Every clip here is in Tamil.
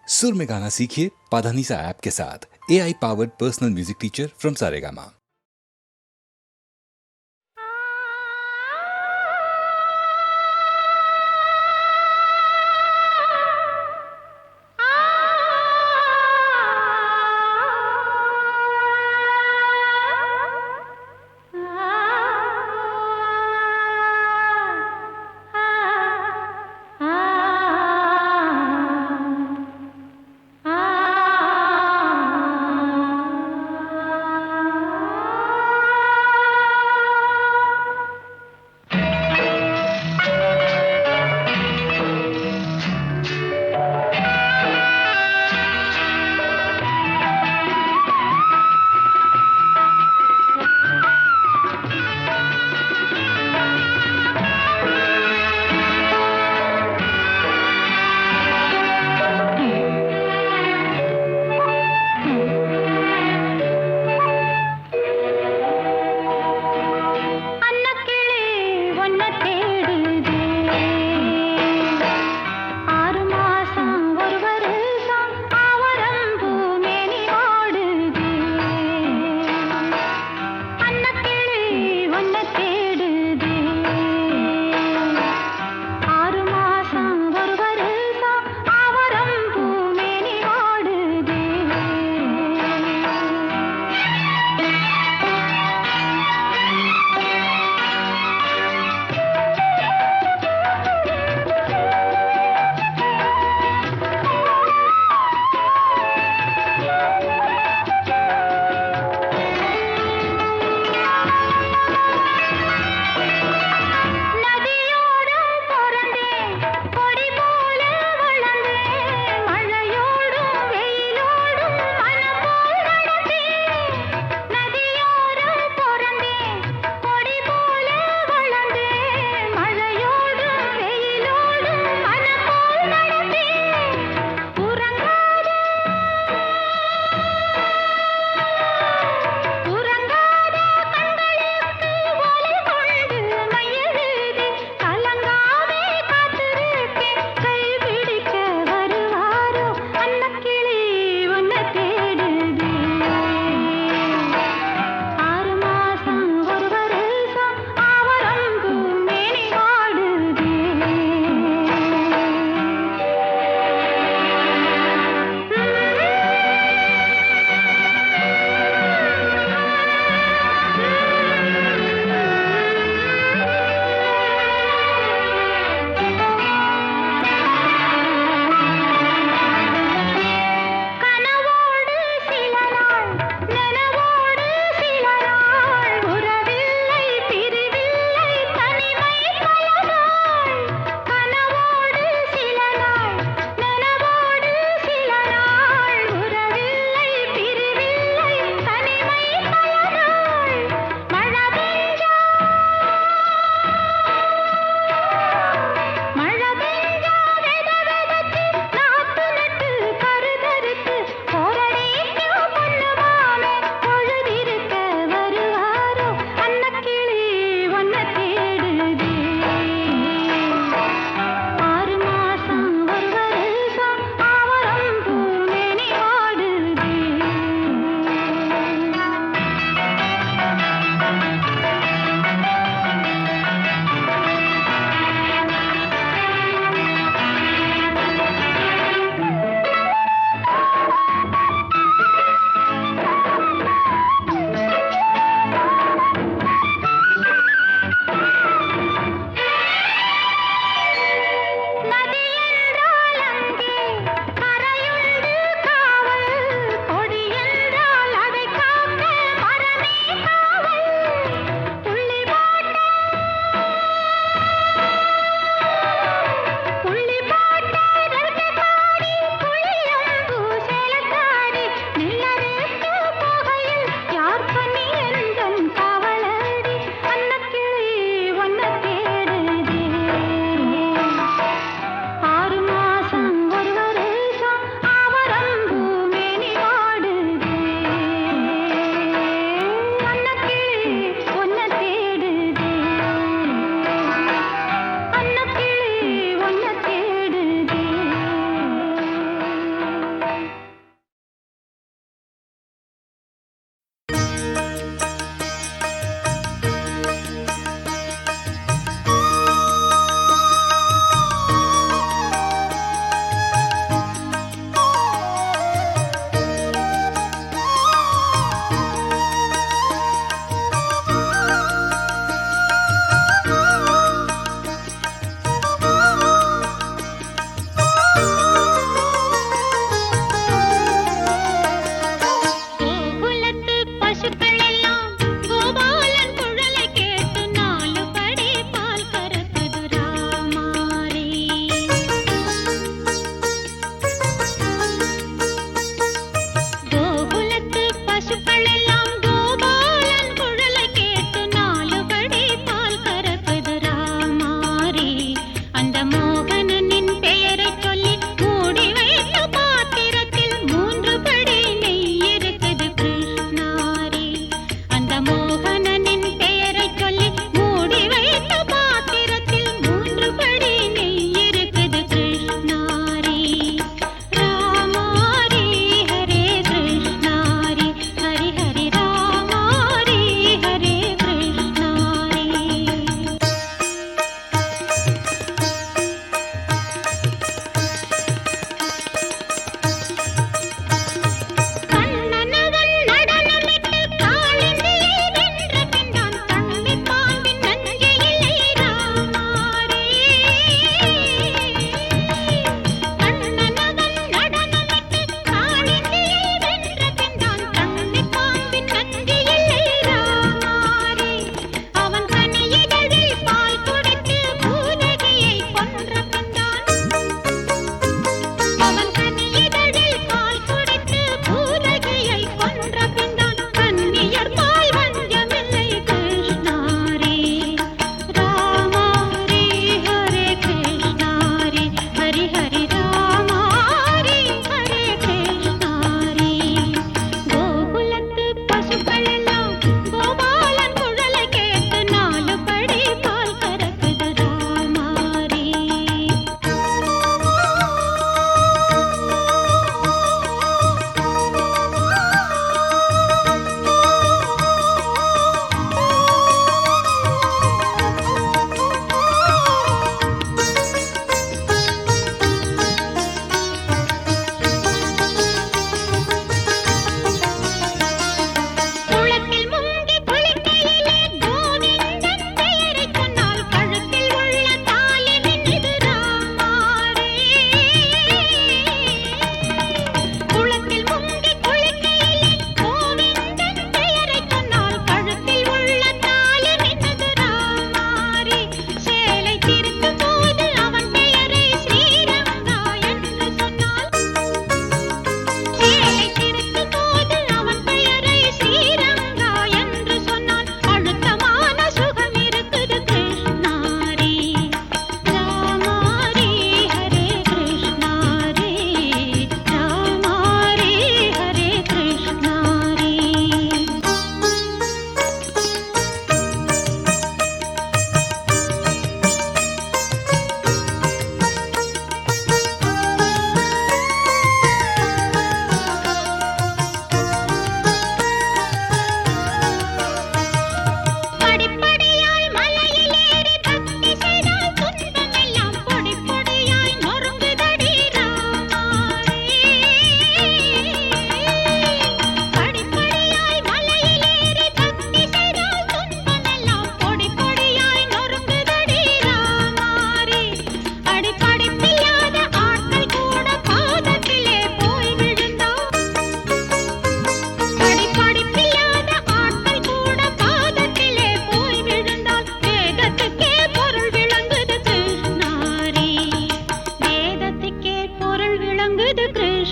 सुर में गाना सीखिए पाधानीसा ऐप के साथ। AI powered personal music teacher from Saregama.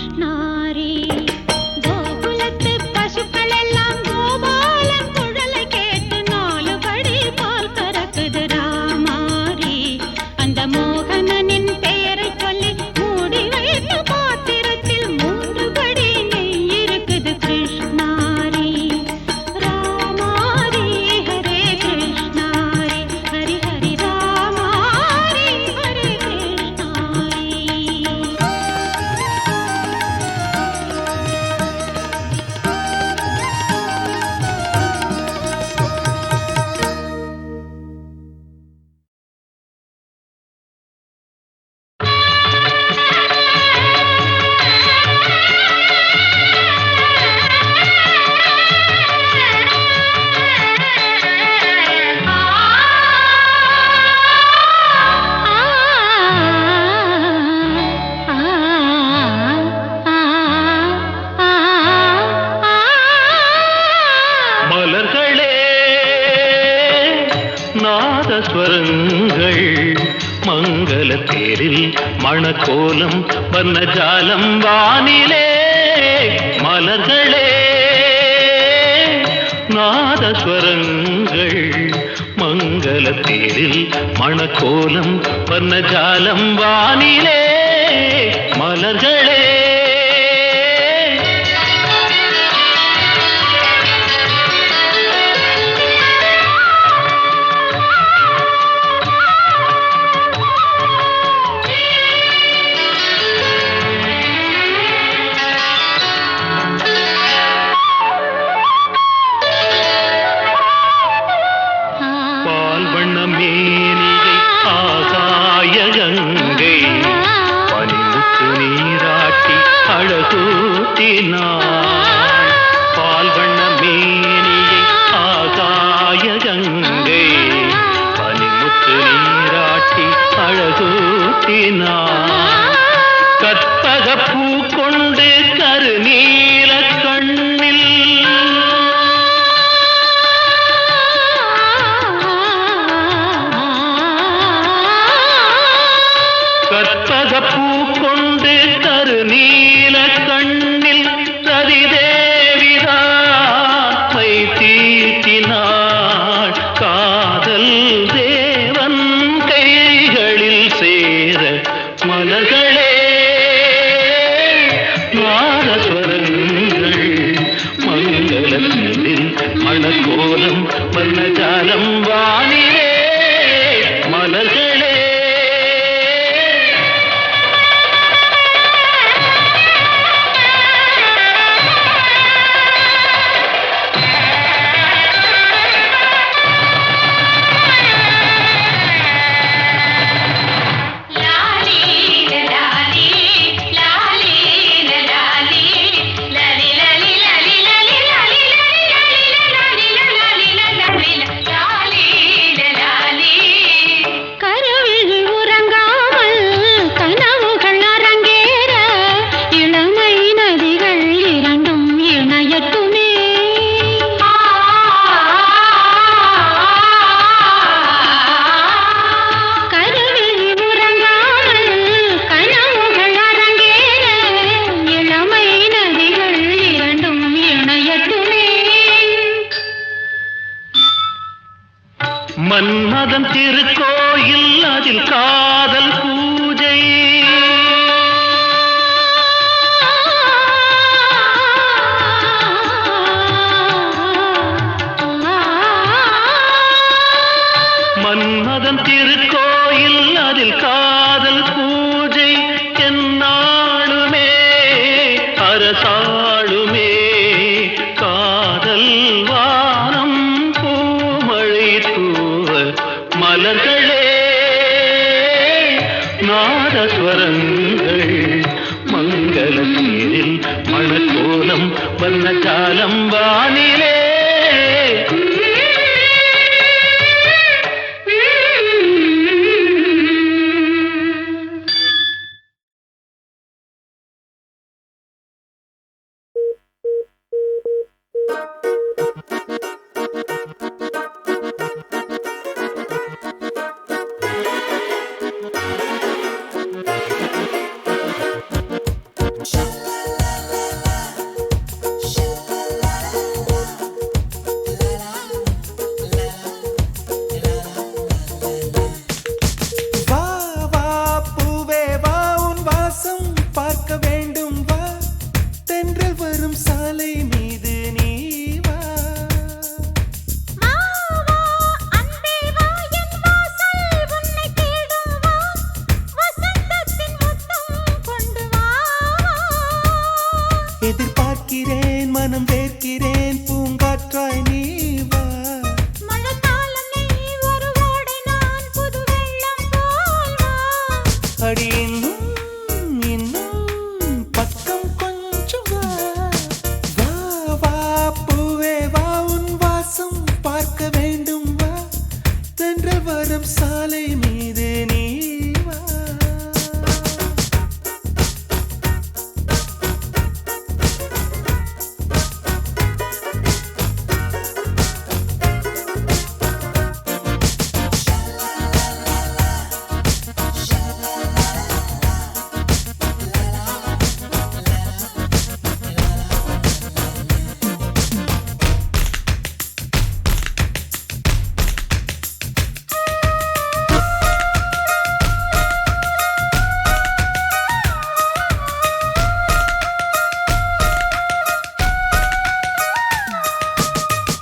கிருஷ்ணாரி கோகுலத்து பசுக்கள் எல்லாம் கோபாலன் குழலை கேட்டு நாலு படி பால் கறக்குது ராமாரி அந்த மோகனனின் பெயரை சொல்லி மூடி வைத்த பாத்திரத்தில் மூன்று படி நெய் இருக்குது கிருஷ்ணாரி ராமாரி ஹரே கிருஷ்ணாரி ஹரி ஹரி ராமாரி ஹரே கிருஷ்ணாரி மலர்களே நாதஸ்வரங்கள் மங்கள தேரில் மணக்கோலம் வர்ணஜாலம் வானிலே மலர்களே நாதஸ்வரங்கள் மங்கள தேரில் மணக்கோலம் வர்ணஜாலம் வானிலே மலர்களே பால் வண்ண மேனிகை ஆகாய கங்கை பனிமுத்து நீராட்டி அழகூட்டினாள் பால் வண்ண மேனிகை ஆகாய கங்கை பனிமுத்து நீராட்டி அழகூட்டினாள் கற்பக பூ கொண்டு கருநீல கண்ணில் கற்பகப்பூ கொண்டு கருநீல கண்ணில் ரதிதேவிதான் மை தீட்டினாள் காதல் தேவன் கைகளில் சேர மலர்களே நாதஸ்வரங்கள் மங்களத்தில் மணக்கோலம் வர்ணஜாலம் வானிலே மலர்களே கருவிழி உறங்காமல் கனவுகள் அரங்கேற இளமை நதிகள் இரண்டும் இணையட்டுமே கருவிழி உறங்காமல் கனவுகள் அரங்கேற இளமை நதிகள் இரண்டும் இணையட்டுமே மன்மதன் திருக்கோயில் அதில் காதல் பூஜை மன்மதன் திருக்கோயில் அதில் காதல் பூஜை என்னாளுமே அரசாளுமே காதல் வானம் பூமழை தூவ மலர்களே நாதஸ்வரங்கள் மங்கள தேரில் மணக்கோலம் வர்ணஜாலம் வானிலே எதிர்பார்க்கிறேன் மனம் வேர்க்கிறேன் பூங்காற்றாய் நீ வா. மழைக்காலம் நீ ஒரு ஓடை நான் புது வெள்ளம் போல் வா. அடி இன்னும் இன்னும் பக்கம் கொஞ்சம் வா. வா வா பூவே வா உன் வாசம் பார்க்க வேண்டும் வா. தென்றல் வரும் சாலை மீது நீ வா.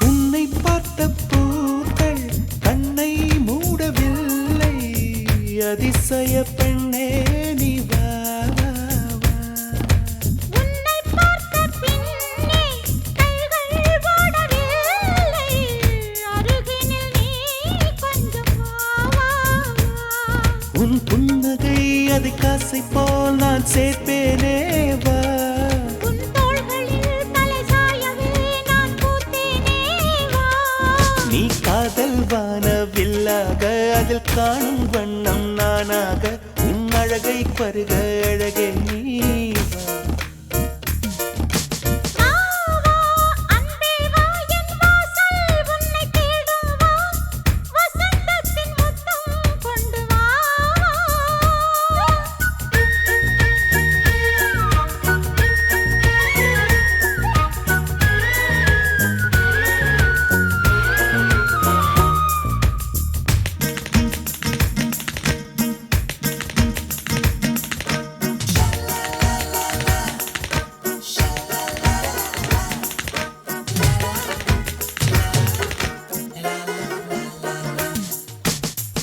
உன்னை பார்த்த பூக்கள் கண்ணை மூடவில்லை. அதிசய பெண்ணே நீ வா வா வா. உன்னை பார்த்த பின்னே கைகள் ஓடவில்லை. அருகினில் நீ கொஞ்சம் வா வா வா. உன் புன்னகை அதை காசை போல் நான் சேர்ப்பேனே வா. உன் தோள்களில் தலை சாயவே நான் பூத்தேனே வா. நீ காதல் வானவில்லாக அதில் காணும் வண்ணம் நானாக உன் அழகை பருக அழகே நீ வா. வா வா அன்பே வா என் வாசல் உன்னை தேடும் வா. வசந்தத்தின் முத்தம் கொண்டு வா.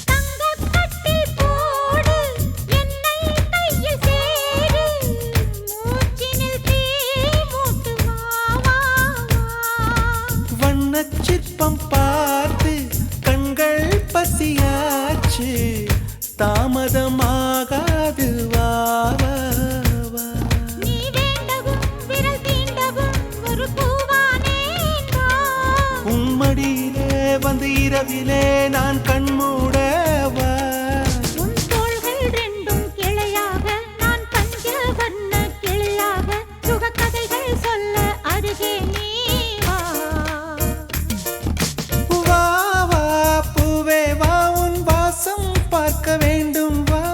தங்கக்கட்டி போடு என்னை கையில் சேரு. மூச்சினில் தீ மூட்டு வா வா வா. வண்ணச் சிற்பம் பார்த்து கண்கள் பசியாச்சு. தாமதமாகாது வா வா வா. நீ வேண்டவும் விரல் தீண்டவும் ஒரு பூவானேன் வா. உன் மடியிலே வந்து இரவிலே நான் கண்மூட வா. உன் தோள்கள் ரெண்டும் கிளையாக நான் பஞ்ச வண்ண கிளியாக சுகக்கதைகள் சொல்ல அருகே நீ வா. வா வா பூவே வா உன் வாசம் பார்க்க வேண்டும் வா.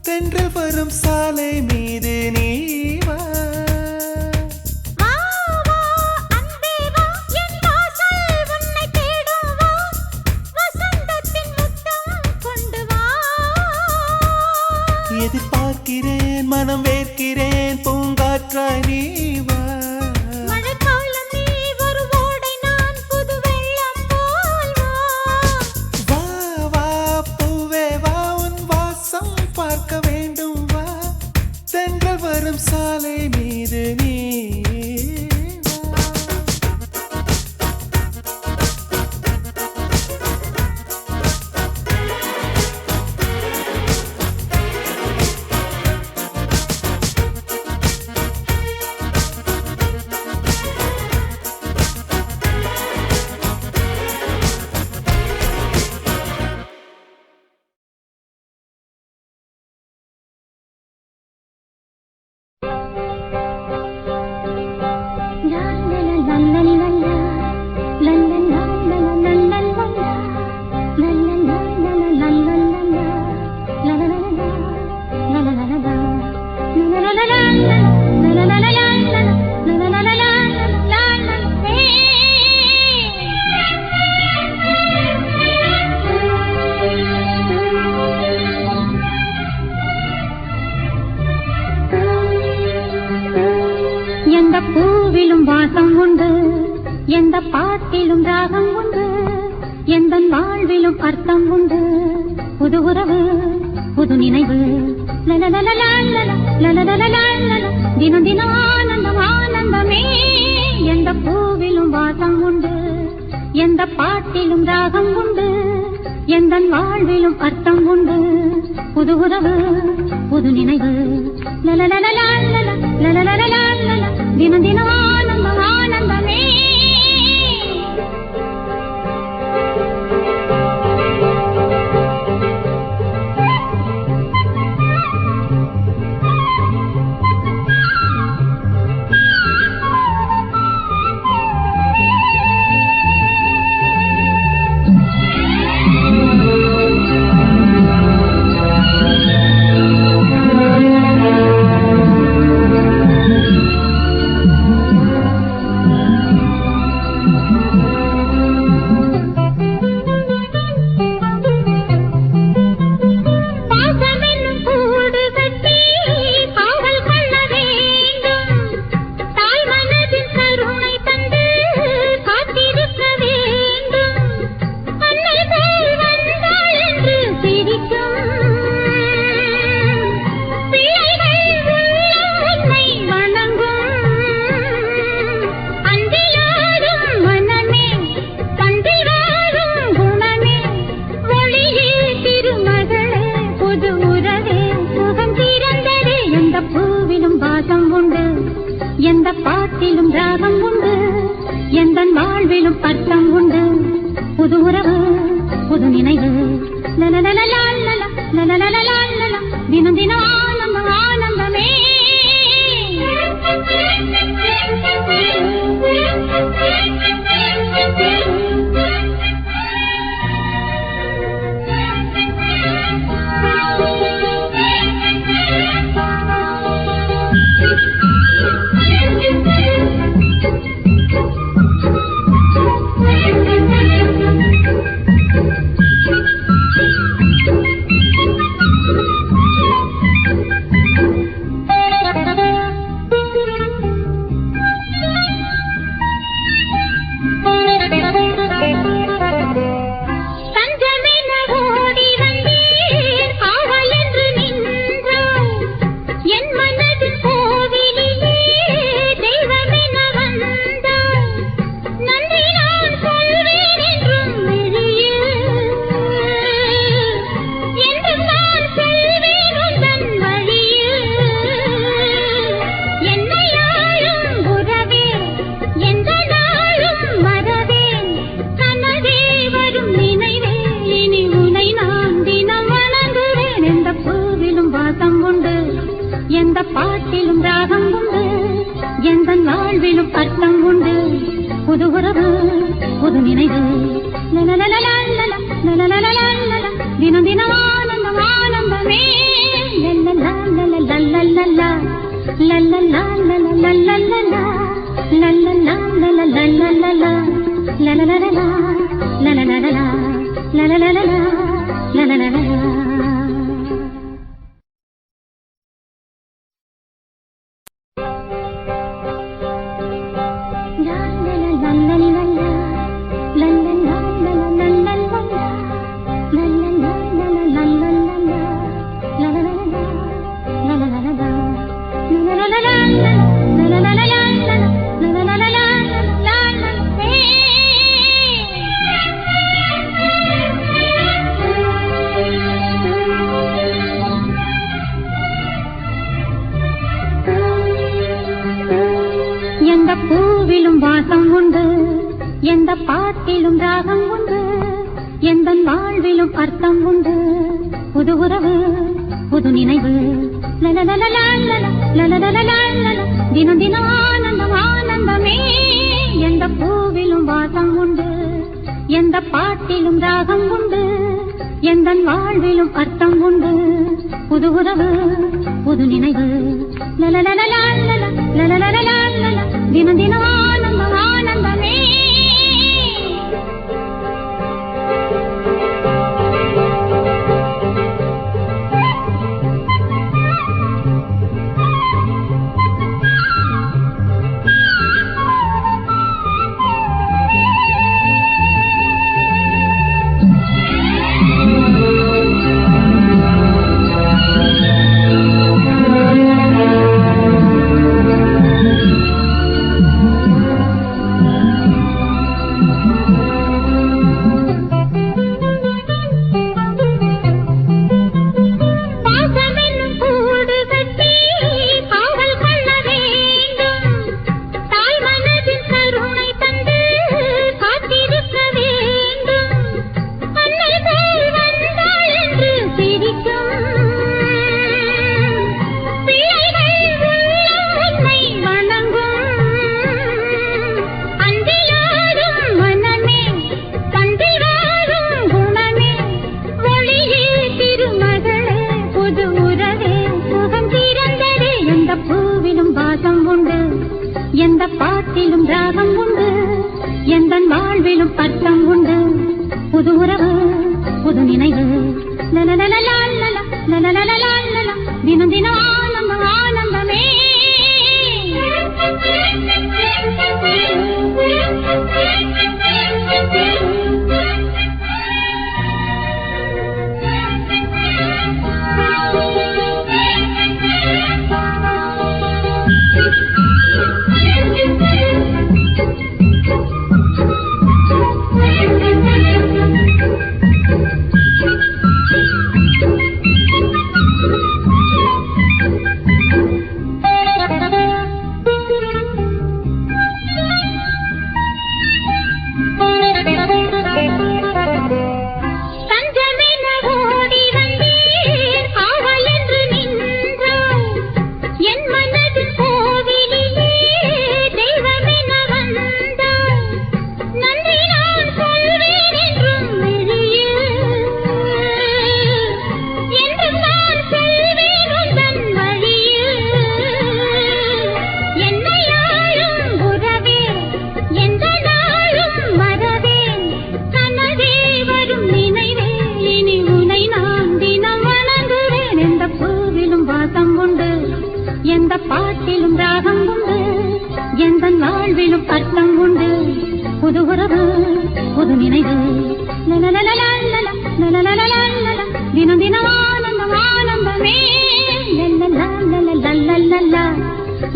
தென்றல் வரும் சாலை மீது நீ வா. வா வா அன்பே வா என் வாசல் உன்னை தேடும் வா. வசந்தத்தின் முத்தம் கொண்டு வா. எதிர்பார்க்கிறேன் மனம் வேர்க்கிறேன் பூங்காற்றாய் நீ வா. மழைக்காலம் நீ ஒரு ஓடை நான் புது வெள்ளம் போல் வா. வா வா பூவே வா உன் வாசம் பார்க்க வேண்டும் வா. தென்றல் வரும் சாலை மீது நீ வா. பூவிலும் வாசம் உண்டு, எந்த பாட்டிலும் ராகம் உண்டு, எந்த வாழ்விலும் அர்த்தம் உண்டு. புது உறவு புது நினைவு, லலலலலலல, லலலலலலல, தினம் தினம் ஆனந்தம் ஆனந்தம். எந்த பூவிலும் வாசம் உண்டு, எந்த பாட்டிலும் ராகம் உண்டு, எந்த வாழ்விலும் அர்த்தம் உண்டு. புது உறவு புது நினைவு தினம் தினம் ஆனந்தம் ஆனந்தமே. எந்த பாட்டிலும் ராகம் உண்டு, எந்த வாழ்விலும் அர்த்தம் உண்டு. புது உறவு புது நினைவு தினம் தினம் ஆனந்தம் ஆனந்தமே. எந்த பாட்டிலும் ராகம் உண்டு, எந்த வாழ்விலும் அர்த்தம் உண்டு. புது உறவு புது நினைவு தினம் தினம் ஆனந்தம் ஆனந்தமே. எந்த பூவிலும் வாசம் உண்டு, எந்த பாட்டிலும் ராகம் உண்டு, எந்த வாழ்விலும் அர்த்தம் உண்டு. புது உறவு புது நினைவு தினம் தினம் ஆனந்தம் ஆனந்தமே. எந்த பூவிலும் வாசம் உண்டு, எந்த பாட்டிலும் ராகம் உண்டு, எந்த வாழ்விலும் அர்த்தம் உண்டு. புது உறவு புது நினைவு தினம் தினம் ஆனந்தம் ஆனந்தமே. எந்த பாட்டிலும் ராகம் உண்டு எந்த வாழ்விலும் அர்த்தம் உண்டு புது உறவு புது நினைவு லலலலலலலல, லலலலலலலல, தினம் தினம் ஆனந்தம் ஆனந்தமே எந்த பாட்டிலும் ராகம் உண்டு எந்த வாழ்விலும் அர்த்தம் உண்டு புது உறவு புது நினைவு லலலலலலல, லலலலலலல, தினம் தினம் ஆனந்தம் ஆனந்தமே லலலலலலலலல,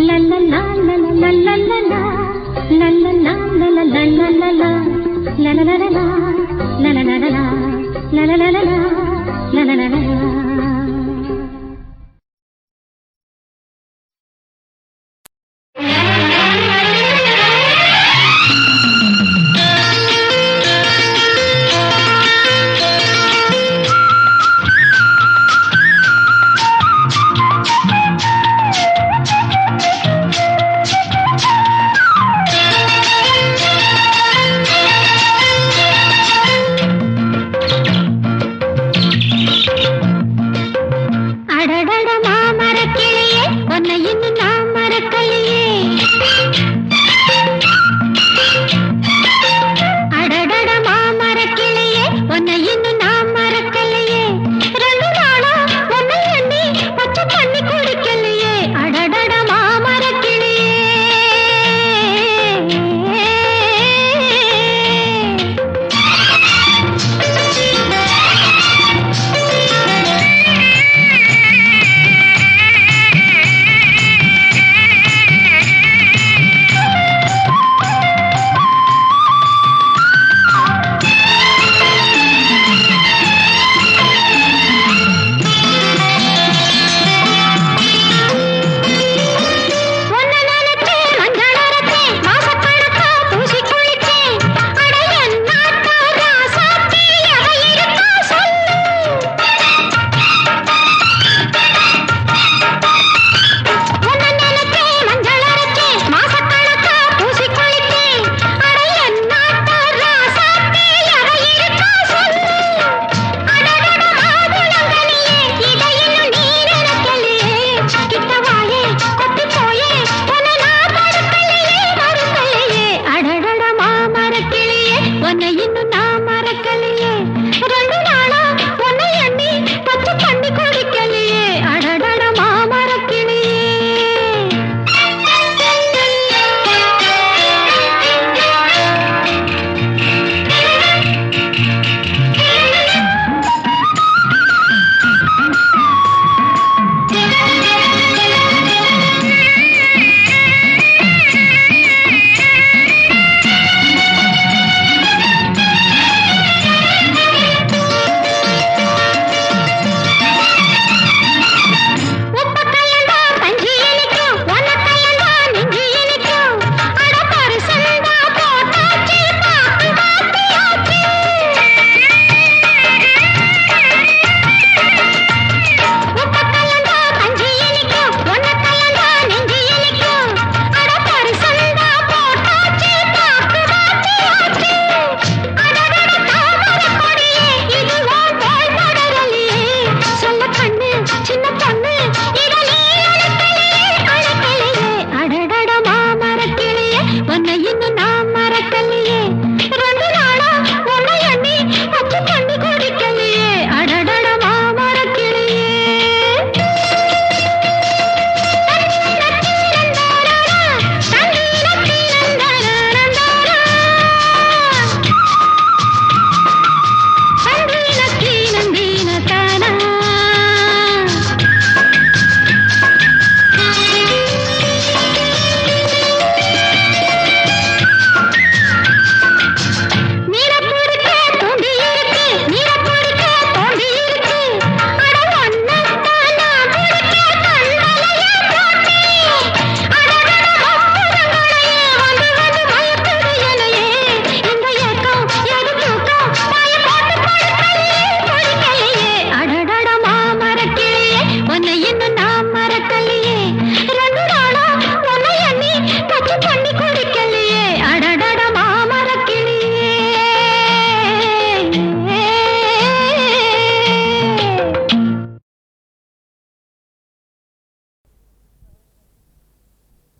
லலலலலலலலல, லலலலலலலலல, லலலலல, லலலலல, லலலலல, லலலலல.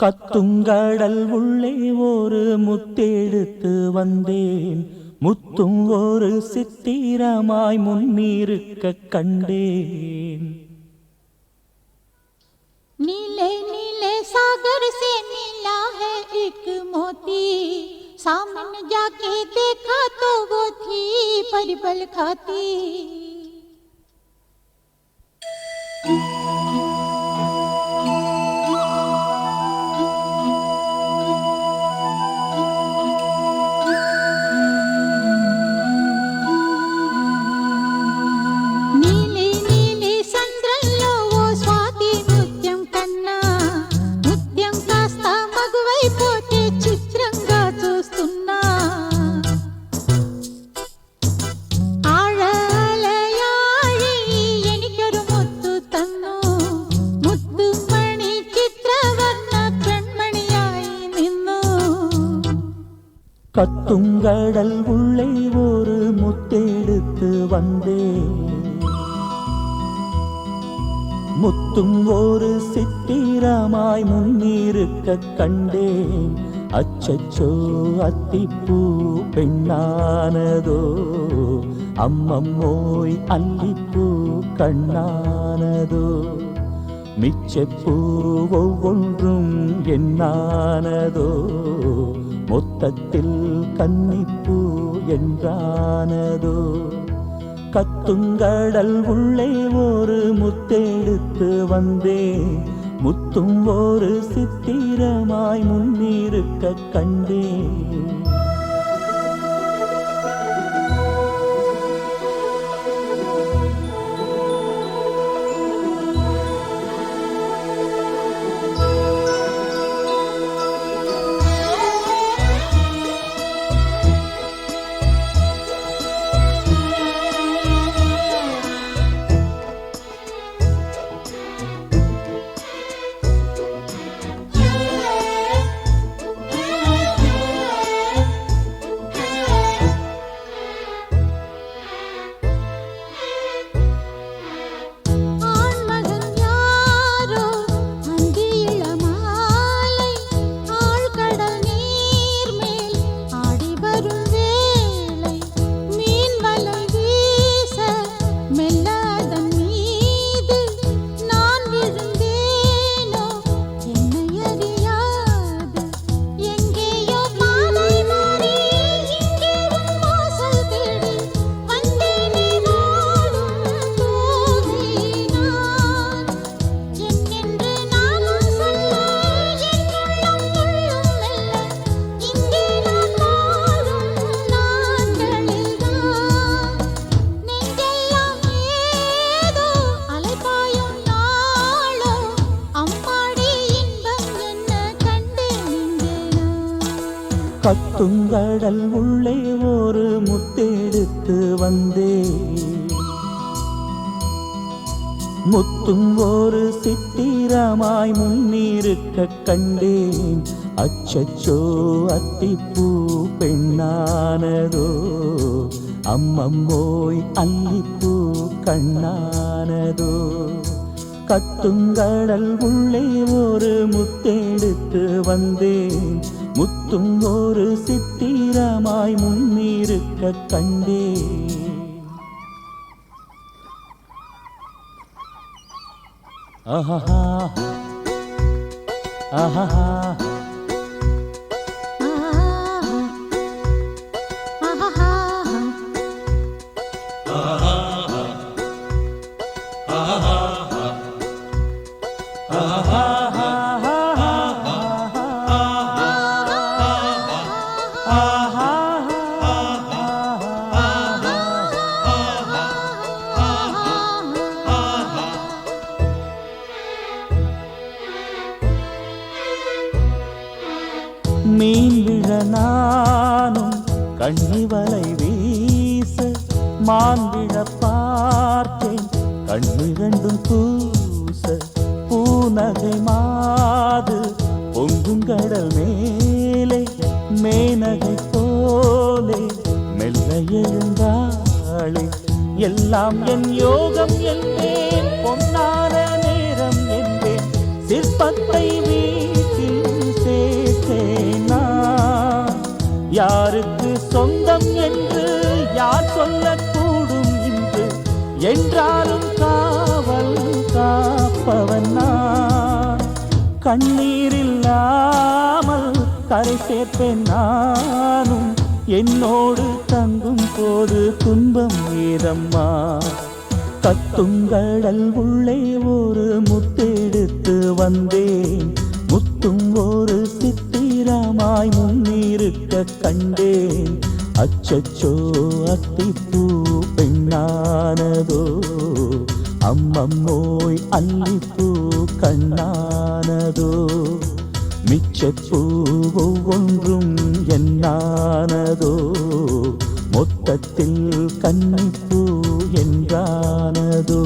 கத்துங்கடல் உள்ளே ஒரு முத்தெடுத்து வந்தேன், முத்தும் ஒரு சித்திரமாய் முன்னிருக்க கண்டேன். नीले नीले सागर से मिला है एक मोती, सामने जाके देखा तो वो थी परिबल खाती. नीले नीले संद्रल्लो वो स्वाति मुत्यम कन्ना, मुत्यम कास्ता मगवै पोते चित्రంగా చూస్తున్నా. ആഴലയാഴി എനിക്കൊരു മുത്തു തന്നു, മുത്തുമണി ചിത്രവർണ്ണ പെൺമണിയായി നിന്നു. கத்துங்கடல் உள்ளே ஒரு முத்தெடுத்து வந்தேன், முத்தும் ஒரு சித்திரமாய் முன்னிருக்க கண்டேன். அச்சச்சோ அத்திப்பூ பெண்ணானதோ, அம்மம்மோய் அல்லிப்பூ கண்ணானதோ, மிச்சப்பூ ஒவ்வொன்றும் என்னானதோ, மொத்தத்தில் கன்னிப்பூ என்றானதோ. கத்துங்கடல் உள்ளே ஒரு முத்தெடுத்து வந்தேன், முத்தும் ஒரு சித்திரமாய் முன்னிருக்க கண்டேன். கத்துங்கடல் உள்ளே ஒரு முத்தெடுத்து வந்தேன், முத்தும் ஒரு சித்திரமாய் முன்னிருக்க கண்டேன். அச்சச்சோ அத்திப்பூ பெண்ணானதோ, அம்மம்மோய் அல்லிப்பூ கண்ணானதோ. கத்துங்கடல் உள்ளே ஒரு முத்தெடுத்து வந்தேன், முத்தும் ஒரு சித்திரமாய் முன்னிருக்க கண்டேன். ஆஹா ஆஹா மீன் விழ நானும் கண்ணிவலை வீச, மான் விழ பார்த்தேன் கண்ணிரண்டும் கூச. பூநகை மாது பொங்குங்கடல் மேலே, மேனகை போலே மெல்ல எழுந்தாளே. எல்லாம் என் யோகம் என்பேன், பொன்னான நேரம் என்பேன், சிற்பத்தை வீட்டில் யாருக்கு சொந்தம் என்று யார் சொல்லக்கூடும் இன்று என்றாலும் காவல் காப்பவன் நான். கண்ணீரில்லாமல் கரை சேர்ப்பேன் நானும், என்னோடு தங்கும் போது துன்பம் ஏதம்மா. கத்துங்கடல் உள்ளே ஒரு முத்தெடுத்து வந்தேன், முத்தும் ஒரு சித்திரமாய் முன்னிருக்க கண்டேன். அச்சச்சோ அத்திப்பூ பெண்ணானதோ, அம்மம்மோய் அல்லிப்பூ கண்ணானதோ. மிச்சப்பூ ஒவ்வொன்றும் என்னானதோ, மொத்தத்தில் கன்னிப்பூ என்றானதோ.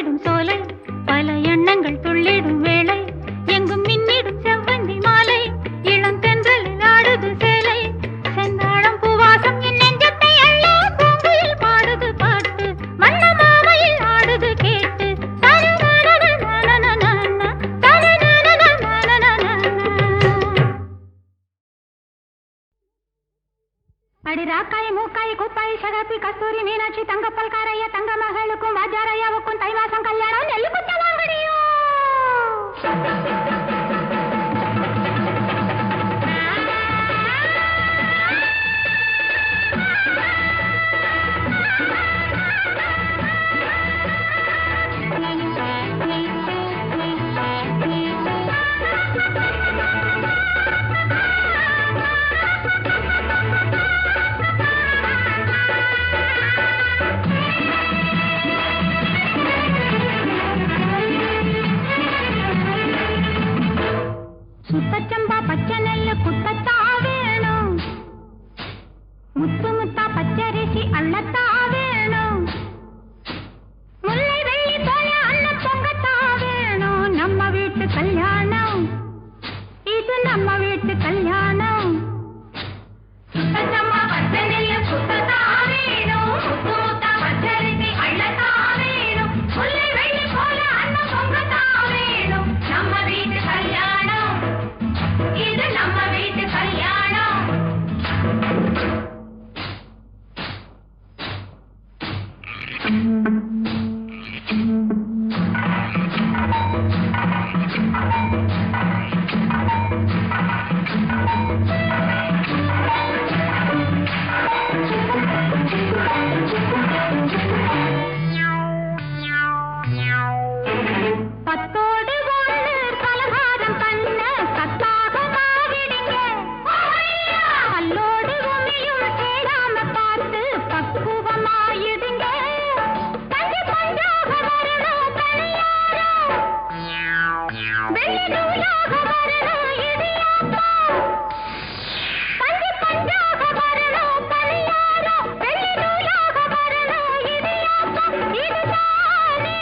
பூத்திடும் சோலை பல எண்ணங்கள் துள்ளிடும் வேளை எங்கும் மின்னிடும் செவ்வந்தி மாலை இளம் தென்றலில் ஆடுது சேலை செந்தாழம் பூவாசம் என் நெஞ்சத்தை அள்ள பூங்குயில் பாடுது பாட்டு வண்ண மாமையில் ஆடுது கேட்டு அடி ராக்காய் மூக்காய் குப்பாய் சகப்பி கஸ்தூரி மீனாட்சி தங்க பல்காரைய தங்க மகளுக்கும் வாஜாரையாவுக்கும் தை மாசம் கல்யாணம் நெல்லு குத்த வாங்கடியோ சுத்தச்சம்பா பச்சை நெல்லு குத்தத்தா வேணும் முத்து முத்தா பச்சரிசி அள்ளத்தா வேணும் முல்லை வெள்ளி போல அன்னம் பொங்கத்தா வேணும் நம்ம வீட்டு கல்யாணம் இது நம்ம வீட்டு கல்யாணம் சுத்தச்சம்பா பச்சை நெல்லு குத்தத்தா வேணும் முத்து முத்தா பச்சரிசி அள்ளத்தா வேணும் முல்லை வெள்ளி போல அன்னம் பொங்கத்தா வேணும் நம்ம வீட்டு கல்யாணம் இது நம்ம வீட்டு கல்யாணம் பத்தோடு ஒன்று பலகாரம் பண்ண கத்தாக மாவிடுங்க கல்லோடு உமியும் சேராம பார்த்து பக்குவமாயிடுங்க பஞ்சு பஞ்சாக வரணும் பணியாரம் வெள்ளி நூலாக வரணும் இடியாப்பம் பஞ்சு பஞ்சாக வரணும் பணியாரம் வெள்ளி நூலாக வரணும் இடியாப்பம் இதுதானே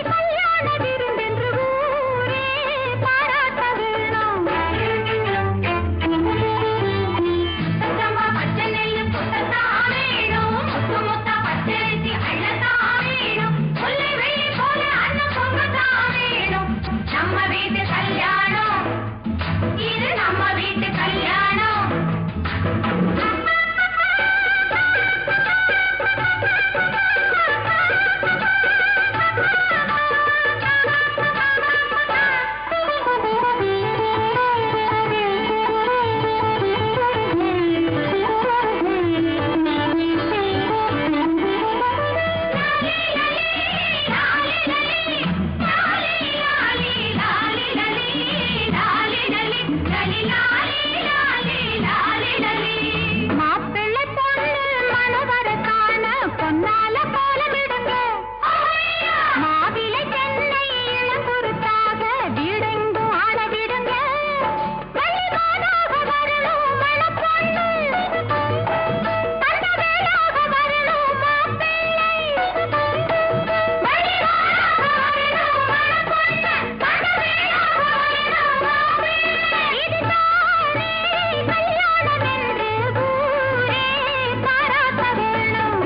கல்யாண விருந்தென்று ஊரே பாராட்ட வேணும் சுத்தமா பச்சை நெல்லு புத்தத்தா வேணும் முத்து முத்தா பச்சரிசி அள்ளத்தா வேணும் முல்லை வெள்ளி போல அன்னம் பொங்கத்தா வேணும் நம்ம வீட்டு கல்யாணம் இது நம்ம வீட்டு கல்யாணம் மாப்பிள்ளை பொண்ணு மனவர காண பொன்னால கோலமிடுங்க மாவிலை சென்னை இளங்குருத்தாக வீடெங்கும் ஆட விடுங்க வழிபாடாக வரணும் மணப்பொண்ணு தந்தவேலாக வரணும் மாப்பிள்ளை வழிபாடாக வரணும் மணப்பொண்ணு தந்தவேலாக வரணும் மாப்பிள்ளை இதுதானே கல்யாணம் என்று ஊரே பாராட்ட வேணும்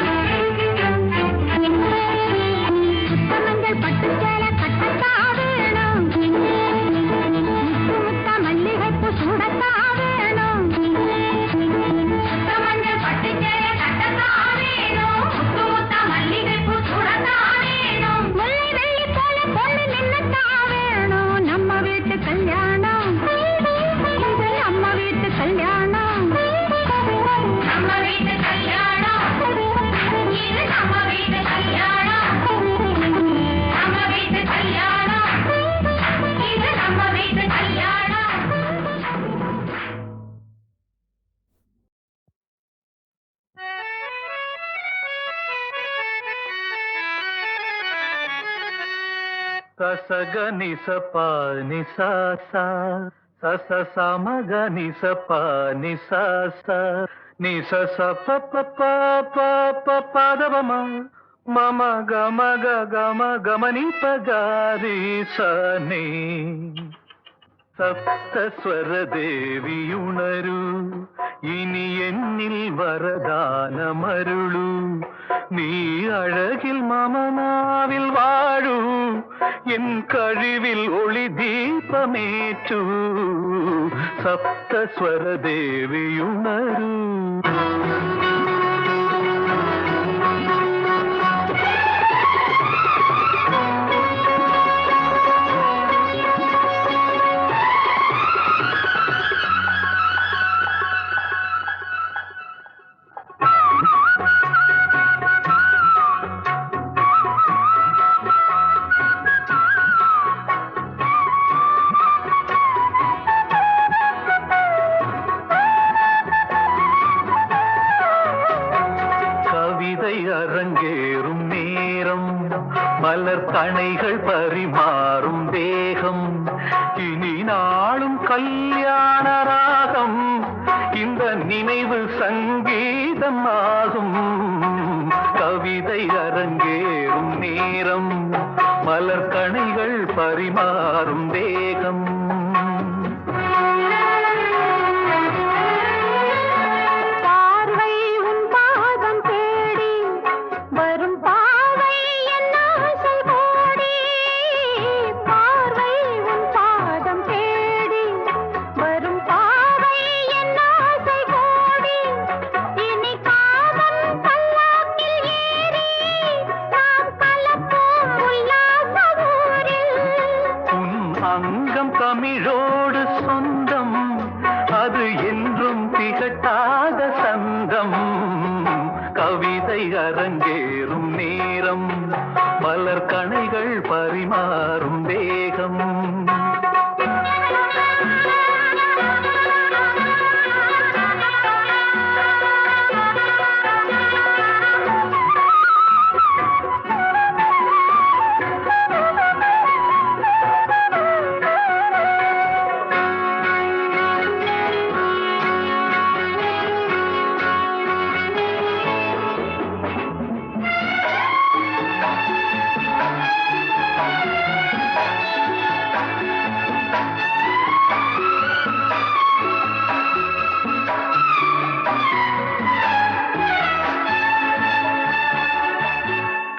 சுத்தமஞ்சள் பட்டு சேலை கட்டத்தா வேணும் முத்து முத்தா மல்லிகைப்பூ சூடத்தா வேணும் சுத்தமஞ்சள் பட்டு சேலை கட்டத்தா வேணும் முத்து முத்தா மல்லிகைப்பூ சூடத்தா வேணும் முல்லை வெள்ளி போல பொண்ணு நின்னத்தா வேணும் நம்ம வீட்டு கல்யாணம் இது நம்ம வீட்டு கல்யாணம் நம்ம வீட்டு கல்யாணம் இது நம்ம வீட்டு கல்யாணம் நம்ம வீட்டு கல்யாணம் இது நம்ம வீட்டு கல்யாணம் சசக நிசப நிசா சச சமக நிசப நிசா நிச ப ப ப ப ப பதவமா மம கம கம கமனி பகாரி சனி സപ്തസ്വര ദേവിയുണരൂ ഇനി എന്നിൽ വരദാനമരുളൂ നീ അഴകിൽ മമനാവിൽ വാഴൂ എൻ കഴിവിൽ ഒളി ദീപമേറ്റൂ സപ്തസ്വര ദേവിയുണരൂ அரங்கேறும் நேரம் மலர் கணைகள் பரிமாறும் தேகம் இனி நாளும் கல்யாண ராகம் இந்த நினைவு சங்கீதம் ஆகும் கவிதை அரங்கேறும் நேரம் மலர் கணைகள் பரிமாறும் தேகம் அங்கம் தமிழோடு சொந்தம் அது என்றும் திகட்டாத சந்தம் கவிதை அரங்கேறும் நேரம் மலர் கணைகள் பரிமாறும் வேகம்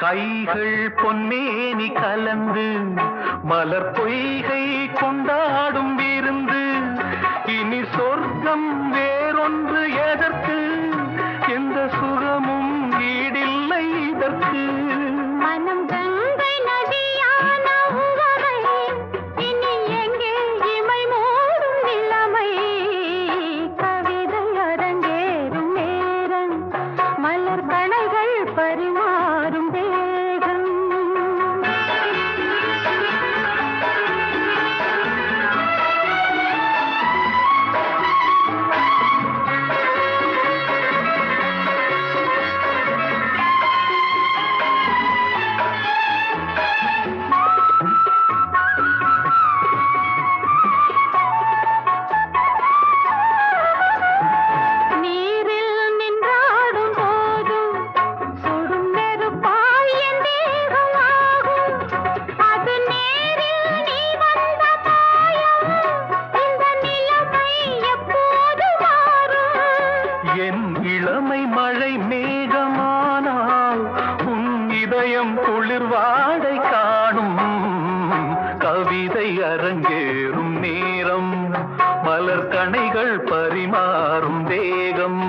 கைகள் பொன்மேனி கலந்து மலர் பொய்கை கொண்டாடும் விருந்து இனி சொர்க்கம் வேறொன்று எதற்கு எந்த சுரமும் ஈடில்லை இதற்கு மனம் கங்கை நதியான உவரை இனி எங்கே இமை மூடும் நிலைமை கவிதை அரங்கேறும் நேரம் மலர் கணைகள் பரிமாறும் இளமை மழை மேகமானால் உன் இதயம் குளிர் வாடை காணும் கவிதை அரங்கேறும் நேரம் மலர் கணைகள் பரிமாறும் வேகம்